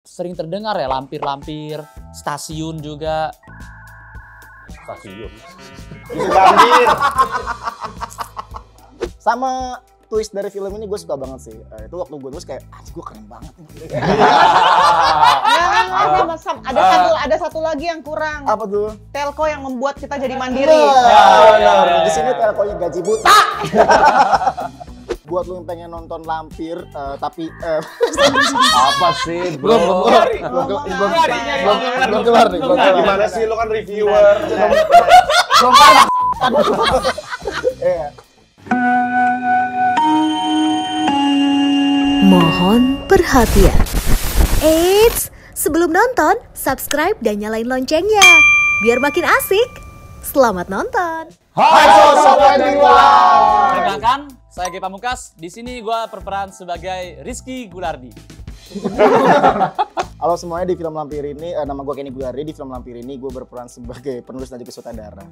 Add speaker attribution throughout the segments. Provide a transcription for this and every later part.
Speaker 1: Sering terdengar ya lampir-lampir, stasiun juga.
Speaker 2: Stasiun.
Speaker 3: Sama twist dari film ini gue suka banget sih. Itu waktu gue nulis kayak, gue keren banget nih.
Speaker 4: Ada satu lagi yang kurang.
Speaker 3: Apa tuh?
Speaker 4: Telco yang membuat kita jadi mandiri.
Speaker 3: Di sini telkonya gaji buta. Buat lu yang pengen nonton lampir, tapi
Speaker 2: Apa sih, bro?
Speaker 3: belum kelar nih.
Speaker 2: Gimana sih, lu kan reviewer.
Speaker 3: Belum kelar. Iya.
Speaker 5: Mohon perhatian. Eits, sebelum nonton, subscribe dan nyalain loncengnya. Biar makin asik. Selamat nonton.
Speaker 2: Hai Sobat Diwan.
Speaker 1: Perkenalkan, saya Ge Pamungkas. Di sini gue berperan sebagai Rizky Gulardi.
Speaker 3: Halo semuanya, di film Lampir ini, nama gue Kenny Gulardi. Di film Lampir ini gue berperan sebagai penulis dan juga sutradara.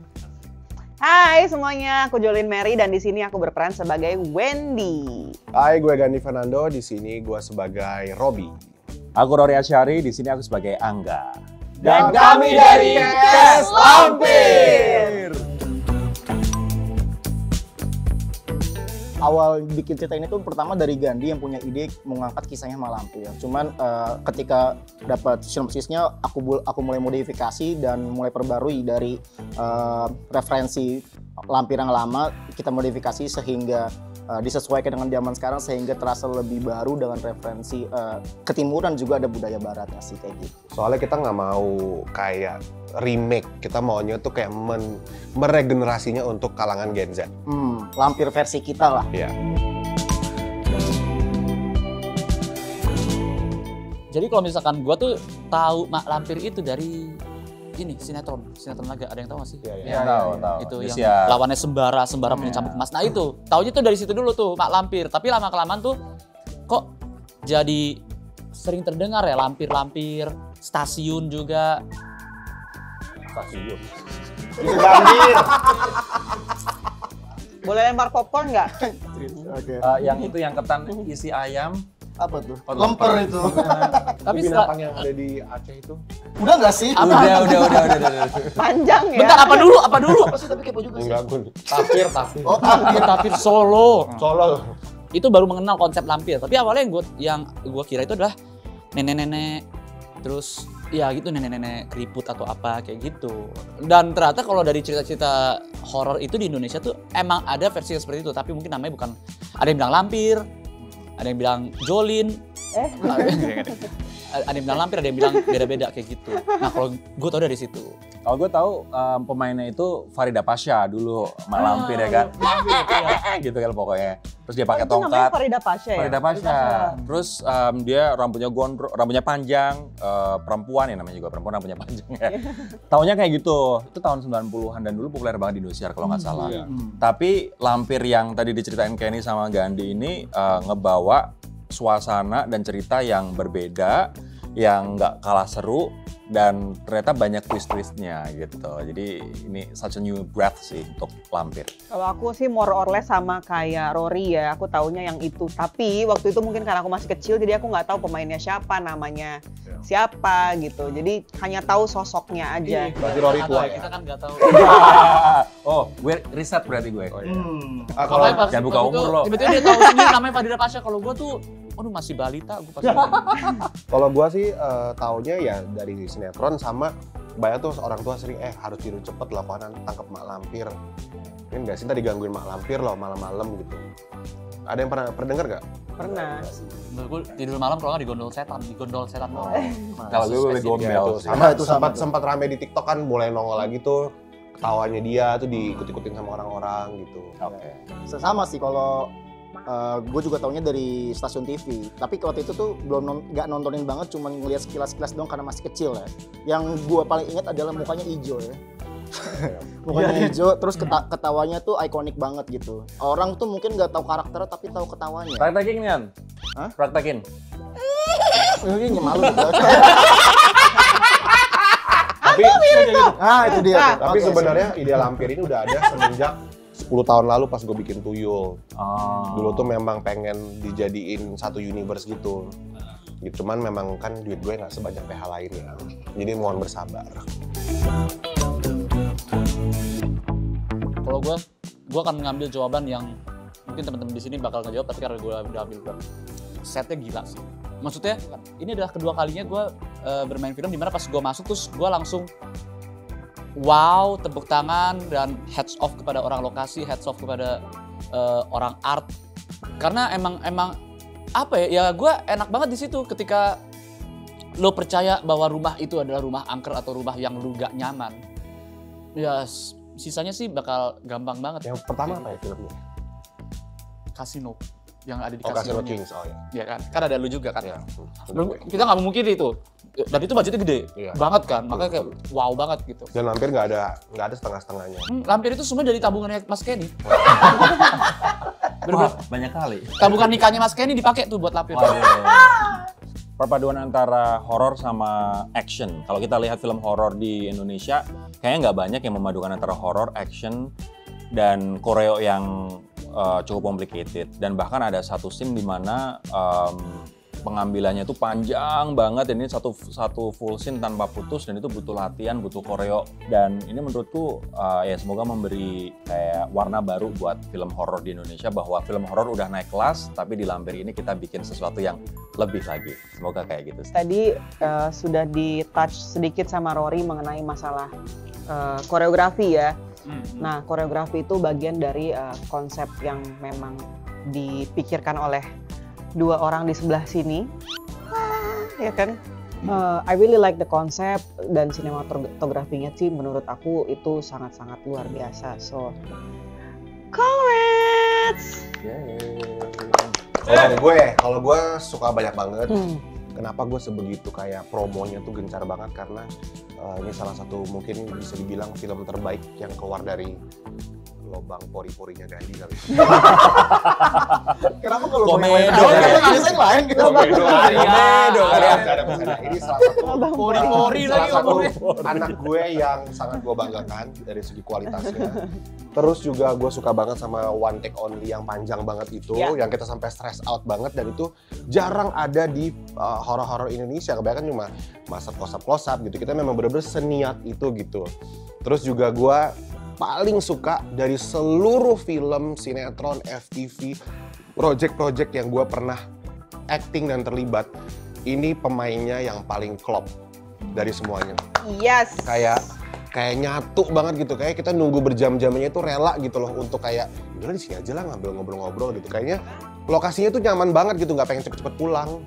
Speaker 4: Hai semuanya, aku Jolin Mary dan di sini aku berperan sebagai Wendy.
Speaker 2: Hai, gue Gandhi Fernando. Di sini gue sebagai Robi.
Speaker 6: Aku Rory Asyari, di sini aku sebagai Angga.
Speaker 2: Dan kami dari Kes Lampir.
Speaker 3: Awal bikin cerita ini tuh pertama dari Gandhi yang punya ide mengangkat kisahnya Malampir. Cuman ketika dapat sinopsisnya aku mulai modifikasi dan mulai perbarui dari referensi Lampir yang lama, kita modifikasi sehingga disesuaikan dengan zaman sekarang sehingga terasa lebih baru dengan referensi ketimuran juga ada budaya barat sih kayak gitu.
Speaker 2: Soalnya kita nggak mau kayak remake, kita maunya tuh kayak meregenerasinya untuk kalangan Gen Z.
Speaker 3: Lampir versi kita lah.
Speaker 2: Iya.
Speaker 1: Jadi kalau misalkan gue tuh tahu Mak Lampir itu dari ini sinetron Naga, ada yang tahu nggak sih?
Speaker 6: Iya, tahu.
Speaker 1: Itu yang
Speaker 6: Siap.
Speaker 1: lawannya Sembara punya cambuk emas. Nah itu, taunya tuh dari situ dulu tuh Mak Lampir. Tapi lama kelamaan tuh kok jadi sering terdengar ya lampir-lampir, stasiun juga.
Speaker 2: Stasiun.
Speaker 4: Boleh lempar popcorn nggak?
Speaker 3: Oke.
Speaker 6: Yang itu yang ketan isi ayam.
Speaker 3: Apa tuh?
Speaker 6: Oh,
Speaker 3: Lemper itu.
Speaker 1: Tapi
Speaker 2: Binatang yang ada di Aceh itu.
Speaker 3: Udah nggak sih?
Speaker 6: Udah.
Speaker 4: Panjang ya.
Speaker 1: bentar, apa dulu?
Speaker 3: Apa sih tapi kepo juga sih.
Speaker 2: Enggak, gue.
Speaker 6: Tapir.
Speaker 3: Oh,
Speaker 1: Lampir Solo.
Speaker 2: Solo.
Speaker 1: Itu baru mengenal konsep lampir. Tapi awalnya yang gua kira itu adalah nenek-nenek, terus ya gitu nenek-nenek keriput atau apa kayak gitu. Dan ternyata kalau dari cerita-cerita horor itu di Indonesia tuh emang ada versi yang seperti itu, tapi mungkin namanya bukan, ada yang bilang lampir, ada yang bilang Jolin, ada yang bilang lampir, ada yang bilang beda-beda kayak gitu. Nah kalau gue tau dari situ.
Speaker 6: Kalau gue tahu pemainnya itu Farida Pasha dulu, Mak Lampir ya kan. Gitu kan pokoknya. Terus dia pakai
Speaker 4: Itu namanya
Speaker 6: tongkat.
Speaker 4: Farida Pasha ya?
Speaker 6: Farida Pasha. Terus dia rambutnya gondrong, rambutnya panjang, perempuan ya namanya juga, perempuan rambutnya panjang ya. Taunya kayak gitu. Itu tahun 90-an dan dulu populer banget di Indonesia kalau nggak salah. Tapi Lampir yang tadi diceritain Kenny sama Gandhi ini ngebawa suasana dan cerita yang berbeda, yang nggak kalah seru, dan ternyata banyak twist-twistnya gitu. Jadi ini such a new breath sih untuk Lampir.
Speaker 4: Kalau aku sih more or less sama kayak Rory ya, aku taunya yang itu. Tapi waktu itu mungkin karena aku masih kecil, jadi aku nggak tahu pemainnya siapa, namanya siapa gitu. Jadi hanya tahu sosoknya aja.
Speaker 2: Berarti Rory tua ya?
Speaker 1: Kita kan nggak tahu.
Speaker 6: Oh, gue riset berarti gue.
Speaker 2: Kalau
Speaker 1: Makanya pas
Speaker 6: jangan buka
Speaker 1: itu,
Speaker 6: umur lo.
Speaker 1: tiba-tiba dia tahu sendiri namanya Farida Pasha. Kalau gue tuh, aduh masih balita, gue pasti.
Speaker 2: Kalau gua sih taunya ya dari sinetron sama banyak tuh orang tua sering harus tidur cepet laporan tangkap Mak Lampir. Ini nggak sih tadi gangguin Mak Lampir loh malam-malam gitu. Ada yang pernah denger nggak?
Speaker 4: Pernah.
Speaker 1: Menurut gue tidur malam kalau nggak digondol setan.
Speaker 6: Kalau gue boleh gombel.
Speaker 2: Sama itu sempat rame di TikTok kan, mulai nongol lagi tuh ketawanya dia tuh diikut-ikutin sama orang-orang gitu.
Speaker 6: Oke.
Speaker 3: Sama sih kalau gue juga taunya dari stasiun TV. Tapi waktu itu tuh nggak nontonin banget, cuma ngeliat sekilas-sekilas dong karena masih kecil ya. Yang gue paling ingat adalah mukanya hijau ya. Mukanya hijau, terus ketawanya tuh ikonik banget gitu. Orang tuh mungkin nggak tahu karakternya tapi tahu ketawanya.
Speaker 6: Praktekin kan?
Speaker 3: Hah?
Speaker 6: Praktekin.
Speaker 3: Ini malu gitu.
Speaker 2: Tapi
Speaker 3: Itu dia. tuh.
Speaker 2: tapi
Speaker 3: Oke,
Speaker 2: sebenarnya ide Lampir ini udah ada semenjak 10 tahun lalu pas gue bikin Tuyul. Dulu tuh memang pengen dijadiin satu universe gitu. Gitu, cuman memang kan duit gue nggak sebanyak PH lain ya. Jadi mohon bersabar.
Speaker 1: Kalau gue akan mengambil jawaban yang mungkin teman-teman di sini bakal ngejawab, tapi karena gue udah ambil duluan. Setnya gila sih. Maksudnya ini adalah kedua kalinya gue bermain film dimana pas gue masuk terus gue langsung wow, tepuk tangan dan hats off kepada orang lokasi, hats off kepada orang art. Karena emang apa ya gue enak banget di situ ketika lo percaya bahwa rumah itu adalah rumah angker atau rumah yang lu gak nyaman. Ya sisanya sih bakal gampang banget.
Speaker 2: Yang pertama apa ya filmnya?
Speaker 1: Kasino yang ada di
Speaker 2: Casino
Speaker 1: Casino
Speaker 2: Kings, oh ya.
Speaker 1: Ya kan? Kan ada lu juga kan?
Speaker 2: Iya.
Speaker 1: Kita nggak memungkiri itu. Dan itu budgetnya gede
Speaker 2: Iya.
Speaker 1: banget kan, makanya kayak wow banget gitu.
Speaker 2: Dan lampir nggak ada setengah-setengahnya.
Speaker 1: Lampir itu semua dari tabungannya Mas Kenny.
Speaker 6: Wah, banyak kali.
Speaker 1: Tabungan nikahnya Mas Kenny dipakai tuh buat lampir.
Speaker 6: Perpaduan antara horor sama action. Kalau kita lihat film horor di Indonesia, kayaknya nggak banyak yang memadukan antara horor, action, dan koreo yang cukup complicated. Dan bahkan ada satu scene di mana pengambilannya itu panjang banget, dan ini satu full scene tanpa putus, dan itu butuh latihan, butuh koreo. Dan ini menurutku ya semoga memberi kayak warna baru buat film horor di Indonesia, bahwa film horor udah naik kelas, tapi di Lampir ini kita bikin sesuatu yang lebih lagi. Semoga kayak gitu.
Speaker 4: Tadi sudah di-touch sedikit sama Rory mengenai masalah koreografi ya. Nah, koreografi itu bagian dari konsep yang memang dipikirkan oleh dua orang di sebelah sini, ya kan? I really like the concept, dan sinematografinya sih menurut aku itu sangat-sangat luar biasa. So, congrats!
Speaker 2: Kalau gue suka banyak banget. Kenapa gue sebegitu kayak promonya tuh gencar banget, karena ini salah satu mungkin bisa dibilang film terbaik yang keluar dari lobang pori-porinya Gandhi kali. Kenapa kalau
Speaker 6: Komedo
Speaker 3: yang lain gitu?
Speaker 2: Ini salah satu
Speaker 1: Pori-pori lagi
Speaker 2: anak gue yang sangat gue banggakan dari segi kualitasnya. Terus juga gue suka banget sama one take only yang panjang banget itu, yang kita sampai stress out banget, dan itu jarang ada di horor-horor Indonesia. Kebanyakan cuma masak close-up gitu. Kita memang bener-bener seniat itu gitu. Terus juga gue paling suka dari seluruh film, sinetron, FTV, project-project yang gue pernah acting dan terlibat, ini pemainnya yang paling klop dari semuanya.
Speaker 4: Yes.
Speaker 2: Kayak nyatu banget gitu, kayak kita nunggu berjam-jamnya itu rela gitu loh untuk kayak udah di sini aja lah ngobrol-ngobrol gitu. Kayaknya lokasinya tuh nyaman banget gitu, nggak pengen cepet-cepet pulang.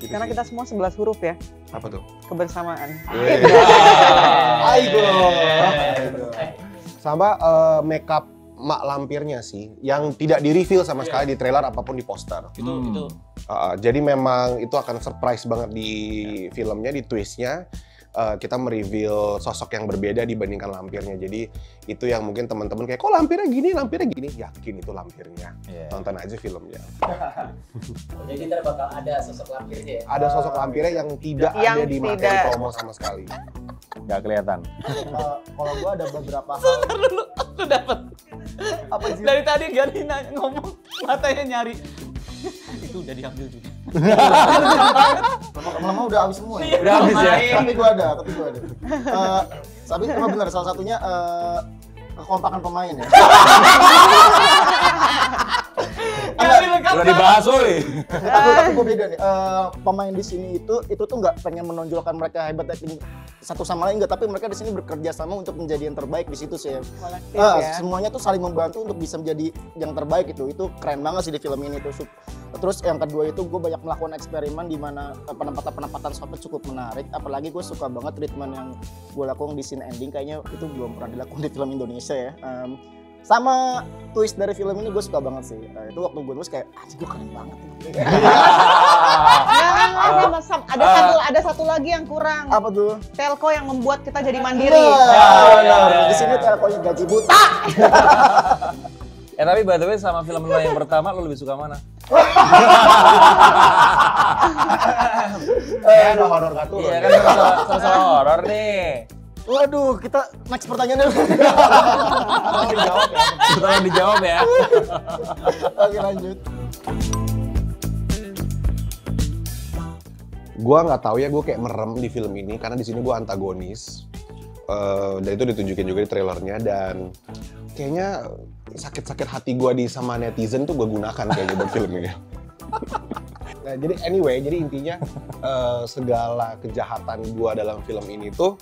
Speaker 2: Gitu
Speaker 4: Karena
Speaker 2: sih.
Speaker 4: kita semua 11 huruf ya,
Speaker 2: Apa tuh?
Speaker 4: kebersamaan.
Speaker 2: Aigo. Sama makeup mak lampirnya sih, yang tidak di-reveal sama sekali di trailer apapun di poster.
Speaker 1: Itu.
Speaker 2: Jadi memang itu akan surprise banget di filmnya, di twistnya. Kita mereveal sosok yang berbeda dibandingkan lampirnya. Jadi itu yang mungkin teman-teman kayak, kok lampirnya gini, yakin itu lampirnya. Tonton aja filmnya.
Speaker 7: Jadi ntar bakal ada sosok lampirnya ya?
Speaker 2: Ada sosok lampirnya yang tidak ada di materi promo sama sekali.
Speaker 6: Nggak kelihatan.
Speaker 3: Kalau gue ada beberapa hal.
Speaker 1: Lu dapet.
Speaker 3: Apa sih?
Speaker 1: Dari tadi Gani ngomong, matanya nyari. Itu udah diambil juga.
Speaker 3: Lama-lama udah habis semua ya?
Speaker 6: Udah habis ya?
Speaker 3: Tapi gue ada. Tapi emang benar, salah satunya kekompakan pemain ya.
Speaker 6: Udah dibahas woi.
Speaker 3: Tapi gue beda nih, pemain di sini itu tuh nggak pengen menonjolkan mereka hebat acting satu sama lain, nggak, tapi mereka di sini bekerja sama untuk menjadi yang terbaik di situ sih.
Speaker 4: Kolektif ya.
Speaker 3: Semuanya tuh saling membantu untuk bisa menjadi yang terbaik itu keren banget sih di film ini tuh. Terus yang kedua itu gue banyak melakukan eksperimen di mana penempatan Sophie cukup menarik, apalagi gue suka banget treatment yang gue lakukan di scene ending, kayaknya itu belum pernah dilakukan di film Indonesia ya. Sama twist dari film ini gue suka banget sih. Itu waktu gue nulis kayak, anjir gue keren banget ini.
Speaker 4: Ada satu lagi yang kurang.
Speaker 3: Apa tuh?
Speaker 4: Telco yang membuat kita jadi mandiri.
Speaker 3: Di sini telkonya gaji buta.
Speaker 6: Tapi by the way, sama film lo yang pertama lo lebih suka mana?
Speaker 2: Horor nggak turun.
Speaker 6: Iya kan sama-sama horor nih.
Speaker 3: Waduh, kita next pertanyaan dulu.
Speaker 6: Tolong dijawab ya.
Speaker 3: Oke, lanjut.
Speaker 2: Gue nggak tahu ya, gue kayak merem di film ini karena di sini gue antagonis. Dan itu ditunjukin juga di trailernya, dan kayaknya sakit-sakit hati gue sama netizen tuh gue gunakan kayaknya buat film ini. Nah, jadi anyway, jadi intinya segala kejahatan gue dalam film ini tuh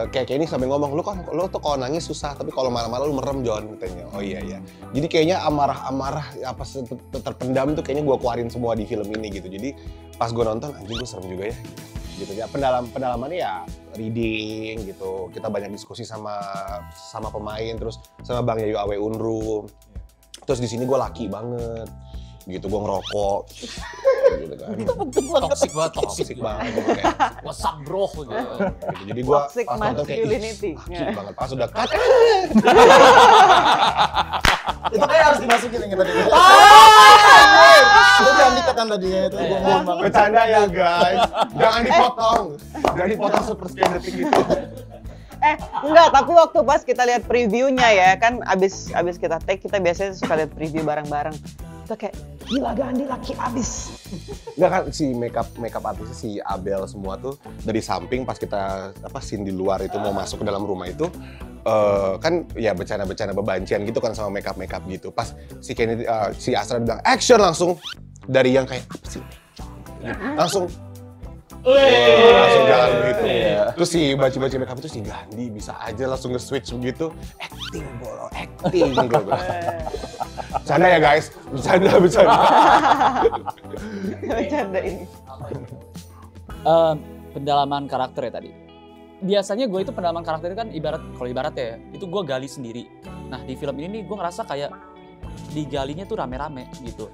Speaker 2: kayak ini sampai ngomong, lo tuh kalau nangis susah, tapi kalau marah-marah lu merem John, katanya. Oh iya. Jadi kayaknya amarah apa terpendam tuh kayaknya gue keluarin semua di film ini gitu. Jadi pas gue nonton, anjing gue serem juga ya. Gitu ya, pendalamannya ya reading gitu, kita banyak diskusi sama pemain, terus sama Bang Yayu Awe Unru, terus di sini gue laki banget gitu, gue ngerokok gitu kan.
Speaker 1: Itu penting banget. Toxic banget gitu, kayak what's up bro gitu.
Speaker 2: Jadi gue
Speaker 4: Toxic
Speaker 2: pas nonton kayak
Speaker 4: masculinity.
Speaker 2: laki banget, pas udah cut.
Speaker 3: Itu kayak harus dimasukin yang tadi. Itu jangan dikatakan tadinya itu gue ngomong banget.
Speaker 2: Bercanda ya guys, jangan dipotong super sekian detik gitu.
Speaker 4: Enggak, tapi waktu pas kita lihat previewnya ya, kan abis kita take, kita biasanya suka lihat preview bareng-bareng. Kita kayak, gila Gandhi laki abis.
Speaker 2: Enggak kan, si makeup artisnya si Abel semua tuh dari samping pas kita scene di luar itu mau masuk ke dalam rumah itu kan ya bercanda bebancian gitu kan sama makeup gitu. Pas si Kennedy, si Astra bilang action, langsung dari yang kayak apa sih? Langsung jalan begitu. Terus si baca makeup itu si Gandhi bisa aja langsung nge-switch begitu. Acting gitu. Bercanda ya guys, bercanda.
Speaker 4: Bercanda ini.
Speaker 1: Pendalaman karakter ya tadi. Biasanya gue itu pendalaman karakter itu kan ibarat ya, itu gue gali sendiri. Nah di film ini nih gue ngerasa kayak digalinya tuh rame-rame gitu.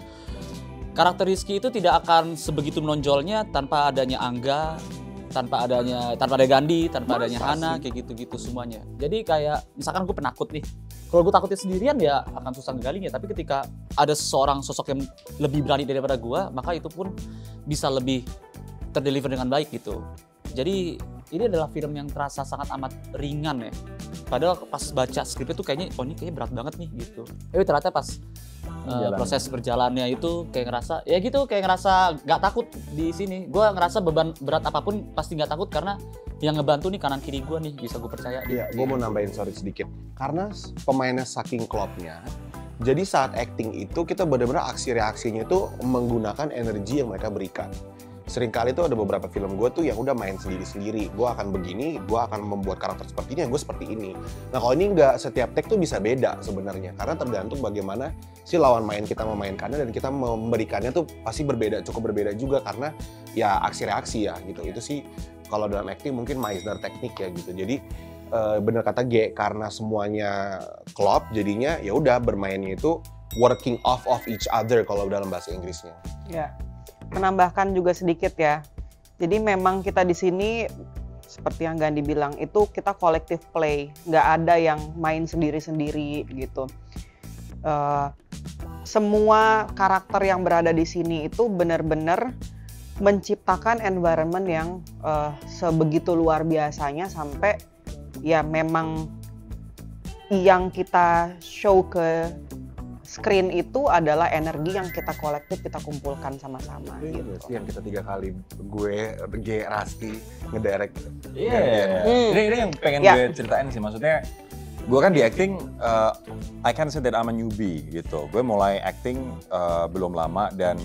Speaker 1: Karakter Rizky itu tidak akan sebegitu menonjolnya tanpa adanya Angga, tanpa ada Gandhi, tanpa adanya Hana, kayak gitu-gitu semuanya. Jadi kayak misalkan gue penakut nih, kalau gue takutnya sendirian ya akan susah ngegalinya. Tapi ketika ada seseorang sosok yang lebih berani daripada gue, maka itu pun bisa lebih terdeliver dengan baik gitu. Jadi ini adalah film yang terasa sangat amat ringan ya. Padahal pas baca skripnya tuh kayaknya, oh ini kayaknya berat banget nih gitu. Tapi ternyata pas proses berjalannya itu kayak ngerasa nggak takut di sini. Gue ngerasa beban berat apapun pasti nggak takut karena yang ngebantu nih kanan kiri gue nih, bisa gue percaya.
Speaker 2: Iya, gue mau nambahin sedikit. Karena pemainnya saking klopnya, jadi saat acting itu kita benar-benar aksi reaksinya itu menggunakan energi yang mereka berikan. Seringkali tuh ada beberapa film gue tuh yang udah main sendiri-sendiri. Gue akan begini, gue akan membuat karakter seperti ini, gue seperti ini. Nah kalau ini nggak, setiap take tuh bisa beda sebenarnya. Karena tergantung bagaimana si lawan main kita memainkannya, dan kita memberikannya tuh pasti cukup berbeda juga. Karena ya aksi reaksi ya gitu. Itu sih kalau dalam acting mungkin Meisner teknik ya gitu. Jadi bener kata G, karena semuanya klop jadinya ya udah bermainnya itu working off of each other kalau dalam bahasa Inggrisnya.
Speaker 4: Ya. Menambahkan juga sedikit ya. Jadi memang kita di sini seperti yang Gandhi bilang itu kita collective play, nggak ada yang main sendiri-sendiri gitu. Semua karakter yang berada di sini itu benar-benar menciptakan environment yang sebegitu luar biasanya sampai ya memang yang kita show ke screen itu adalah energi yang kita kolektif, kita kumpulkan sama-sama gitu.
Speaker 2: Yang kita 3 kali gue, G, Rasti, ngedirect.
Speaker 6: Iya. Ini yang pengen gue ceritain sih, maksudnya gue kan di acting, I can say that I'm a newbie gitu. Gue mulai acting belum lama, dan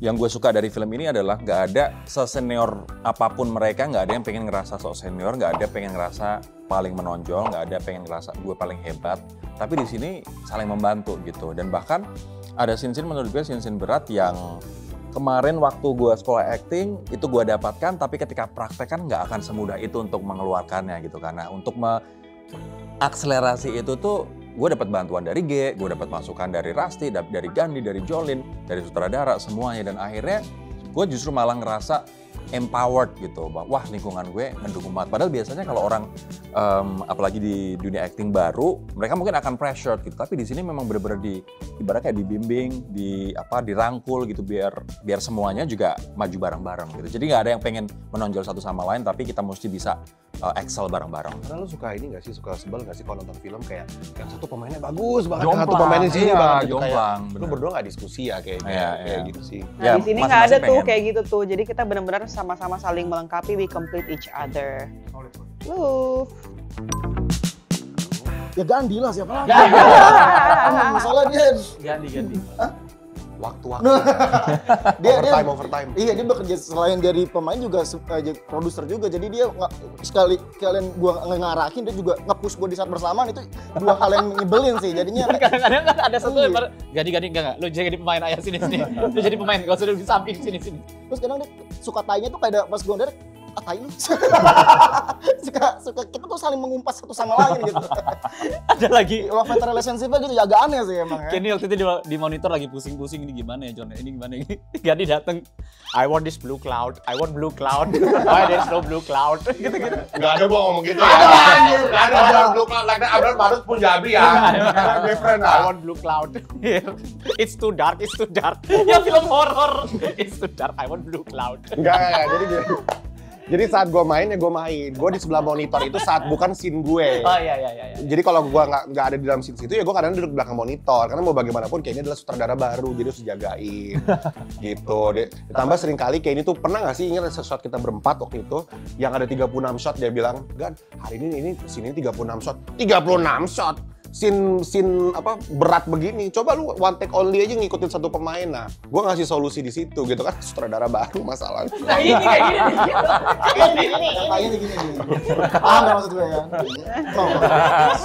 Speaker 6: yang gue suka dari film ini adalah nggak ada sesenior apapun mereka, nggak ada yang pengen ngerasa sok senior, nggak ada pengen ngerasa paling menonjol, nggak ada pengen ngerasa gue paling hebat. Tapi di sini saling membantu gitu. Dan bahkan ada scene-scene menurut gue scene-scene berat yang kemarin waktu gue sekolah acting itu gue dapatkan, tapi ketika praktek kan nggak akan semudah itu untuk mengeluarkannya gitu. Karena untuk mengakselerasi itu tuh gue dapat bantuan dari G, gue dapat masukan dari Rasti, dari Gandhi, dari Jolin, dari sutradara semuanya, dan akhirnya gue justru malah ngerasa empowered gitu, bahwa wah lingkungan gue mendukung banget. Padahal biasanya kalau orang apalagi di dunia acting baru, mereka mungkin akan pressured gitu, tapi di sini memang benar-benar ibaratnya kayak dibimbing, dirangkul gitu, biar semuanya juga maju bareng-bareng gitu. Jadi nggak ada yang pengen menonjol satu sama lain, tapi kita mesti bisa excel bareng-bareng.
Speaker 2: Karena lu suka ini nggak sih, suka sebel nggak sih kalau nonton film kayak yang satu pemainnya bagus banget, yang satu pemainnya sini banget gitu,
Speaker 6: jomplang.
Speaker 2: kayak lu berdua nggak diskusi ya kayak gitu sih.
Speaker 4: Nah, di sini nggak ada tuh kayak gitu tuh. Jadi kita benar-benar sama-sama saling melengkapi, we complete each other. Love.
Speaker 3: Ya Gandhi lah, siapa lagi?
Speaker 1: Masalah
Speaker 3: dia
Speaker 1: ganti.
Speaker 2: Waktu-waktu.
Speaker 3: dia
Speaker 2: overtime.
Speaker 3: Iya, dia bekerja selain dari pemain juga produser juga. Jadi dia sekali kalian gua ngarahin, dia juga nge-push gua di saat bersamaan. Itu dua hal yang nyebelin sih. Jadinya
Speaker 1: kadang-kadang kan ada satu yang ganti enggak. Lu jadi pemain ayah sini. Lu jadi pemain, enggak usah duduk di samping sini.
Speaker 3: Terus kadang dia suka tanya tuh kayak pas gua ngerti tai lu. suka kita tuh saling mengumpas satu sama lain gitu.
Speaker 1: Ada lagi
Speaker 3: love and relationship-nya gitu, agak aneh sih emang ya.
Speaker 1: Kenny waktu itu di monitor lagi pusing-pusing, ini gimana ya John, ini gimana ini. Gadi dateng, I want this blue cloud, I want blue cloud, why there's no blue cloud, gitu-gitu.
Speaker 2: Nggak ada gua ngomong gitu ya. Nggak ada blue cloud like that, Abdul Marus Punjabi ya. Different
Speaker 1: I want blue cloud. It's too dark. Ya film horor. It's too dark, I want blue cloud.
Speaker 2: Enggak, jadi saat gue main, gue di sebelah monitor itu saat bukan scene gue.
Speaker 1: Oh iya.
Speaker 2: Jadi kalau gue nggak ada di dalam scene situ ya gue kadang duduk belakang monitor, karena mau bagaimanapun kayak ini adalah sutradara baru, jadi harus dijagain. Gitu. Ditambah sering kali kayak ini tuh, pernah nggak sih ingat shot kita berempat waktu itu yang ada 36 shot, dia bilang, "Gan, hari ini scene ini 36 shot." 36 shot. Scene apa berat begini, coba lu one take only aja ngikutin satu pemain. Nah, gue ngasih solusi di situ gitu kan, sutradara baru masalahnya.
Speaker 1: Nah ini kayak gini.
Speaker 3: Kayaknya gini. Paham nggak maksud gue ya?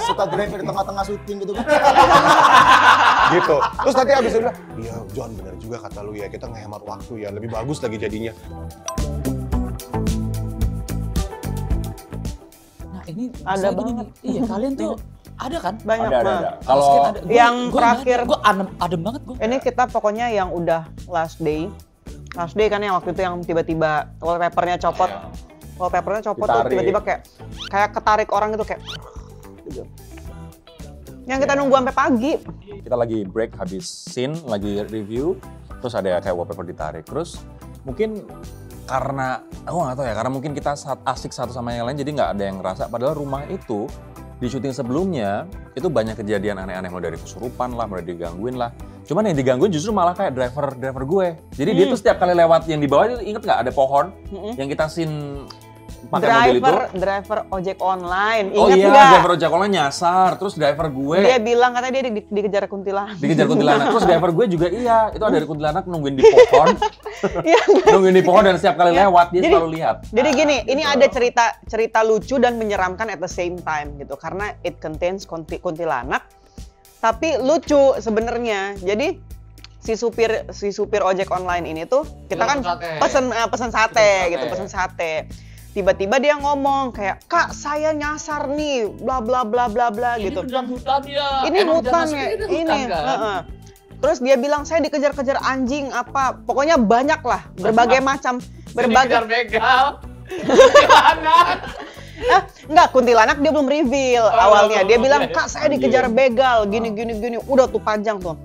Speaker 3: Suka driver di tengah-tengah syuting gitu kan.
Speaker 2: Gitu. Terus nanti abis itu bilang, iya John bener juga kata lu ya, kita ngehemat waktu ya, lebih bagus lagi jadinya.
Speaker 1: Nah ini
Speaker 4: ada banget.
Speaker 1: Iya kalian tuh ada kan?
Speaker 4: Banyak
Speaker 6: Ada.
Speaker 4: banget.
Speaker 6: Kalau
Speaker 4: yang terakhir
Speaker 1: gue adem banget gue.
Speaker 4: ini kita pokoknya yang udah last day kan, yang waktu itu yang tiba-tiba wallpapernya copot tuh
Speaker 6: Ditarik.
Speaker 4: tiba-tiba kayak ketarik orang gitu kayak gitu. Yang kita nunggu sampai pagi.
Speaker 6: kita lagi break habis scene, lagi review, terus ada kayak wallpaper ditarik. Terus mungkin karena, aku nggak tahu ya, karena mungkin kita asik satu sama yang lain jadi nggak ada yang ngerasa. Padahal rumah itu di syuting sebelumnya itu banyak kejadian aneh-aneh, mulai dari kesurupan lah, mulai digangguin lah. Cuman yang digangguin justru malah kayak driver gue. Jadi dia tuh setiap kali lewat yang di bawah itu, inget nggak ada pohon yang kita scene pakai mobil itu?
Speaker 4: Driver ojek online.
Speaker 6: Oh
Speaker 4: Ingat
Speaker 6: iya,
Speaker 4: nggak?
Speaker 6: driver ojek online nyasar, terus driver gue
Speaker 4: Dia bilang katanya dia dikejar kuntilanak.
Speaker 6: dikejar kuntilanak. Terus driver gue juga iya, itu ada kuntilanak nungguin di pohon. Nungguin di pohon dan setiap kali lewat dia selalu lihat.
Speaker 4: Jadi gini, ini ada cerita lucu dan menyeramkan at the same time gitu, karena it contains kuntilanak, tapi lucu sebenarnya. Jadi si supir ojek online ini tuh kita kan pesen sate. Tiba-tiba dia ngomong kayak, "Kak, saya nyasar nih, bla bla bla bla bla," gitu.
Speaker 1: Ini dalam hutan ya.
Speaker 4: Ini hutan ya, ini. Terus dia bilang, "Saya dikejar-kejar anjing apa." Pokoknya banyak lah, berbagai macam.
Speaker 1: Dikejar begal. Kuntilanak.
Speaker 4: Enggak, kuntilanak dia belum reveal awalnya. Dia bilang, "Kak, saya dikejar begal, gini. Udah tuh panjang tuh.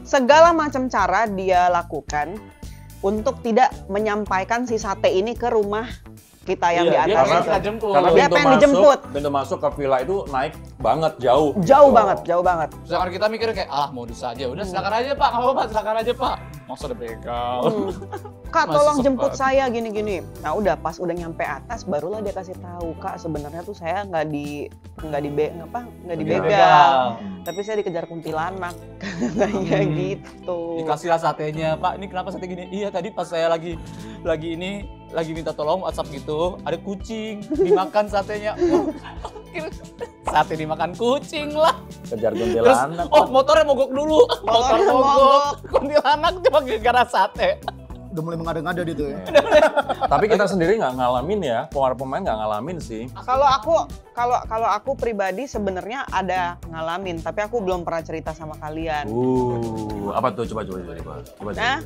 Speaker 4: Segala macam cara dia lakukan untuk tidak menyampaikan si sate ini ke rumah kita yang di atas.
Speaker 6: Karena
Speaker 4: Dia pengen dijemput.
Speaker 6: Pintu masuk ke villa itu naik banget, jauh.
Speaker 4: Jauh
Speaker 6: gitu.
Speaker 4: banget.
Speaker 1: Sedangkan kita mikir kayak, modus aja. Udah silakan aja Pak, nggak apa-apa, silakan aja Pak. Masa ada begal.
Speaker 4: Kak,
Speaker 1: Masih
Speaker 4: tolong
Speaker 1: sempat.
Speaker 4: jemput saya gini. Nah udah pas udah nyampe atas barulah dia kasih tahu, "Kak, sebenarnya tuh saya nggak dibegal, tapi saya dikejar kuntilanak." Kayak gitu.
Speaker 1: Dikasihlah satenya, "Pak, ini kenapa sate gini?" "Iya, tadi pas saya lagi minta tolong WhatsApp gitu, ada kucing, dimakan satenya." Sate dimakan kucing lah.
Speaker 6: Kejar
Speaker 1: Terus,
Speaker 6: kuntilanak.
Speaker 1: motornya mogok dulu. Motor mogok. Kuntilanak cuma gara-gara sate.
Speaker 3: Udah mulai mengada-ngada dia tuh ya.
Speaker 6: Tapi kita sendiri nggak ngalamin ya, pemain nggak ngalamin sih.
Speaker 4: Kalau aku pribadi sebenarnya ada ngalamin, tapi aku belum pernah cerita sama kalian.
Speaker 6: Apa tuh? Coba.
Speaker 4: Nah,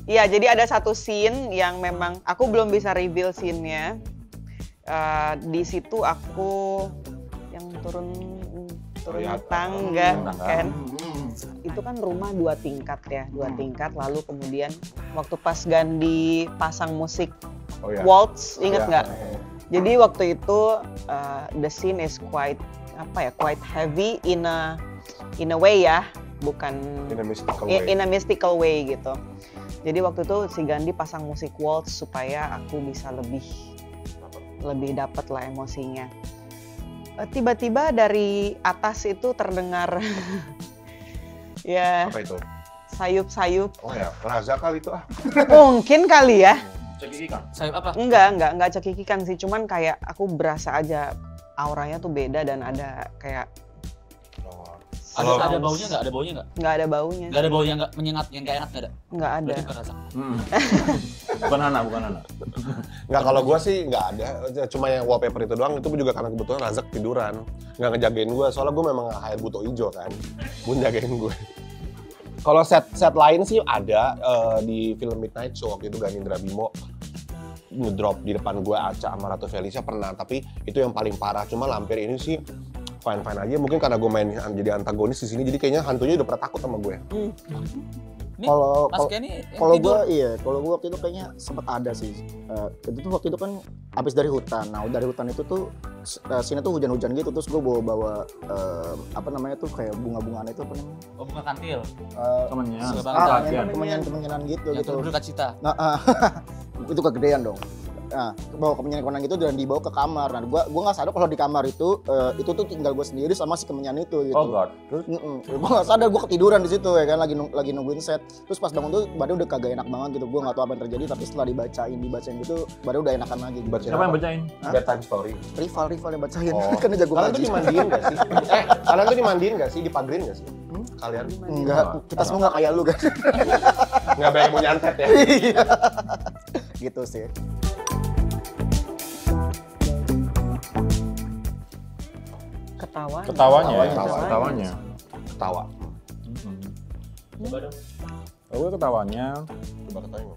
Speaker 4: iya, jadi ada satu scene yang memang aku belum bisa reveal scene-nya. Di situ aku yang turun tangga kan. Itu kan rumah 2 tingkat ya, 2 tingkat. Lalu kemudian waktu pas Gandhi pasang musik waltz, inget nggak? Jadi waktu itu the scene is quite heavy in a way ya, bukan
Speaker 2: In a mystical way.
Speaker 4: in a mystical way gitu. Jadi waktu itu si Gandhi pasang musik waltz supaya aku bisa lebih dapat lah emosinya. Tiba-tiba dari atas itu terdengar ya
Speaker 2: Apa itu?
Speaker 4: sayup-sayup.
Speaker 2: Oh ya, Raza kali itu ah.
Speaker 4: Mungkin kali ya.
Speaker 1: Sayap apa?
Speaker 4: Enggak cekikikan sih, cuman kayak aku berasa aja auranya tuh beda dan ada kayak
Speaker 1: Ada baunya nggak? Ada baunya nggak?
Speaker 4: nggak ada baunya.
Speaker 1: Nggak ada baunya nggak menyengat, yang kayak enak nggak ada?
Speaker 4: Nggak ada.
Speaker 1: Berarti bukan rasa.
Speaker 6: Bukan Hana.
Speaker 2: Nggak, kalau gue sih nggak ada, cuma yang wallpaper itu doang. Itu juga karena kebetulan Razak tiduran, nggak ngejagain gue. Soalnya gue memang hire buto ijo kan, gue jagain gue. Kalau set lain sih ada di film Midnight Show waktu itu Ganindra Bimo ngedrop di depan gue Aca sama Ratu Felicia pernah, tapi itu yang paling parah. Cuma lampir ini sih fine aja. Mungkin karena gue main jadi antagonis di sini, jadi kayaknya hantunya udah pernah takut sama gue.
Speaker 1: Ini
Speaker 3: Kalau
Speaker 1: Mas Kenny yang
Speaker 3: kalau
Speaker 1: tidur.
Speaker 3: gue waktu itu kayaknya sempat ada sih. Waktu itu kan habis dari hutan. Nah, dari hutan itu tuh sini tuh hujan-hujan gitu, terus gue bawa apa namanya tuh kayak bunga-bungaan itu apa namanya?
Speaker 1: Oh, bunga kantil.
Speaker 6: Temennya.
Speaker 3: Kemenyan gitu
Speaker 1: Yang
Speaker 3: gitu.
Speaker 1: turut berduka cita.
Speaker 3: Nah, itu kegedean dong. Nah, bawa kemenyan gitu dan dibawa ke kamar. Nah, gua nggak sadar kalau di kamar itu tuh tinggal gue sendiri sama si kemenyan itu gitu.
Speaker 6: Oh god. Terus
Speaker 3: Gue nggak sadar, gue ketiduran di situ ya kan, lagi nungguin set. Terus pas bangun tuh badan udah kagak enak banget gitu. Gue nggak tahu apa yang terjadi, tapi setelah dibacain gitu badan udah enakan lagi.
Speaker 2: Bacain
Speaker 6: siapa yang bacain?
Speaker 2: Bedtime story.
Speaker 3: Rival yang bacain.
Speaker 2: Oh.
Speaker 3: Kan jago
Speaker 2: Kalian tuh
Speaker 3: ngaji.
Speaker 2: dimandiin nggak sih? Kalian tuh dimandiin nggak sih? Dipagerin nggak sih? Kalian?
Speaker 3: Enggak, kita semua nggak kayak lu kan.
Speaker 2: Nggak banyak yang mau nyantet ya?
Speaker 3: Gitu sih.
Speaker 6: Ketawanya.
Speaker 2: Ketawa.
Speaker 7: Coba dong.
Speaker 6: Gue ketawanya.
Speaker 2: Coba ketawa.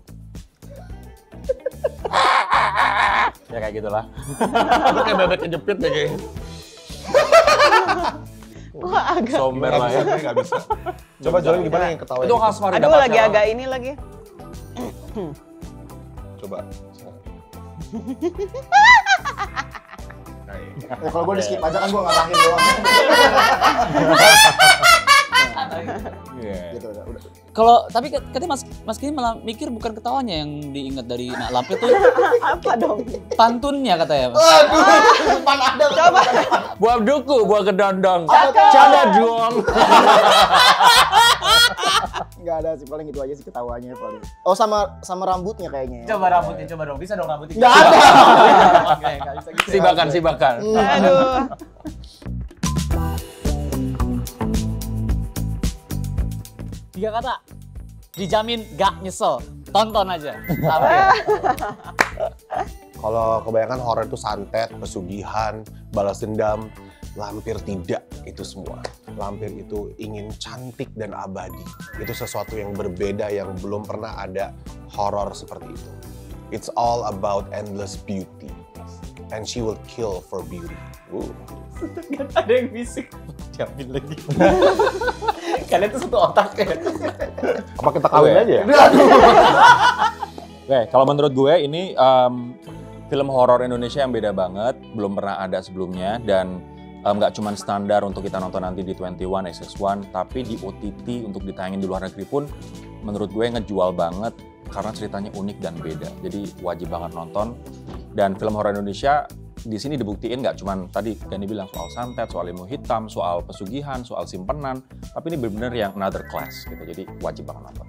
Speaker 6: Ya kayak gitulah.
Speaker 2: Aku kayak bebek kejepit deh kayaknya.
Speaker 4: Wah, agak.
Speaker 6: Somber lah ya.
Speaker 2: Nggak bisa. Coba Jolin gimana yang ketawa?
Speaker 6: Itu khas Farida
Speaker 4: Aduh, lagi
Speaker 6: Pacara.
Speaker 4: agak ini lagi.
Speaker 2: Coba.
Speaker 3: Ya, kalau gue di skip aja kan gue ngarahin doang.
Speaker 6: Iya.
Speaker 3: Gitu udah.
Speaker 1: Kalau tapi katanya Mas Kenny malah mikir bukan ketawanya yang diingat dari Nak Lampir tuh
Speaker 4: Apa dong?
Speaker 1: pantunnya katanya. Mas.
Speaker 4: Coba.
Speaker 6: Buah duku, buah kedondong. Canda juang.
Speaker 3: Nggak ada sih, paling itu aja sih ketawanya paling. Oh, sama rambutnya kayaknya.
Speaker 1: Coba rambutnya, coba dong. Bisa dong rambutnya.
Speaker 3: Nggak ada.
Speaker 1: Oke, nggak bisa gitu.
Speaker 6: Sibakan.
Speaker 4: Aduh.
Speaker 1: Tiga kata. Dijamin gak nyesel. Tonton aja. Lampir.
Speaker 2: Kalau kebanyakan horor itu santet, pesugihan, balas dendam. Lampir tidak itu semua. Lampir itu ingin cantik dan abadi. Itu sesuatu yang berbeda yang belum pernah ada horor seperti itu. It's all about endless beauty. And she will kill for beauty.
Speaker 1: Gak ada yang bisik. Diambil lagi. Kalian tuh satu otak ya.
Speaker 2: Apa kita kawin aja ya?
Speaker 6: Oke, kalau menurut gue ini film horor Indonesia yang beda banget, belum pernah ada sebelumnya dan nggak cuma standar untuk kita nonton nanti di 21, XX1, tapi di OTT untuk ditayangin di luar negeri pun menurut gue ngejual banget karena ceritanya unik dan beda. Jadi wajib banget nonton. Dan film horor Indonesia di sini dibuktiin nggak cuma tadi Gani bilang soal santet, soal ilmu hitam, soal pesugihan, soal simpenan, tapi ini benar-benar yang another class gitu. Jadi wajib banget nonton.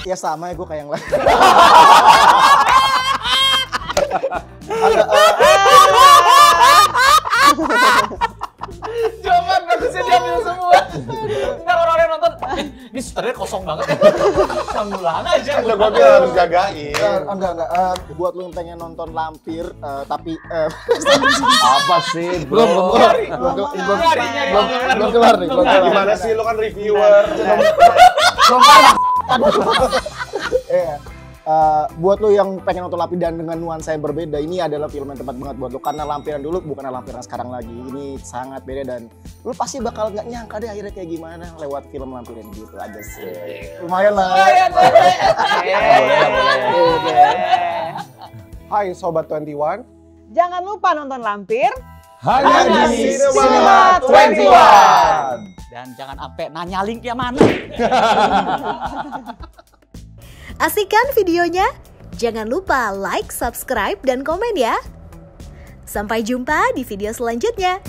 Speaker 3: Ya sama ya, gue kayak yang lain.
Speaker 1: Jawaban bagusnya diambil semua. Ntar orang-orang nonton, ini sebenarnya kosong banget. Sanggulan aja.
Speaker 2: Udah gue bilang harus jagain.
Speaker 3: Enggak. Buat lu yang pengen nonton Lampir, tapi
Speaker 6: Apa sih, bro?
Speaker 3: belum kelar nih.
Speaker 2: Gimana sih lu kan reviewer?
Speaker 3: Buat lo yang pengen nonton Lampir dan dengan nuansa yang berbeda, ini adalah film yang tepat banget buat lo. Karena Lampiran dulu bukan Lampiran sekarang lagi. Ini sangat beda dan lo pasti bakal nggak nyangka deh akhirnya kayak gimana lewat film Lampiran gitu aja sih. Lumayan lah.
Speaker 2: Hai Sobat 21.
Speaker 4: Jangan lupa nonton Lampir.
Speaker 6: Hanya di
Speaker 2: Cinema
Speaker 6: 21.
Speaker 1: Dan jangan sampai nanya linknya mana.
Speaker 5: Asik kan videonya? Jangan lupa like, subscribe, dan komen ya. Sampai jumpa di video selanjutnya.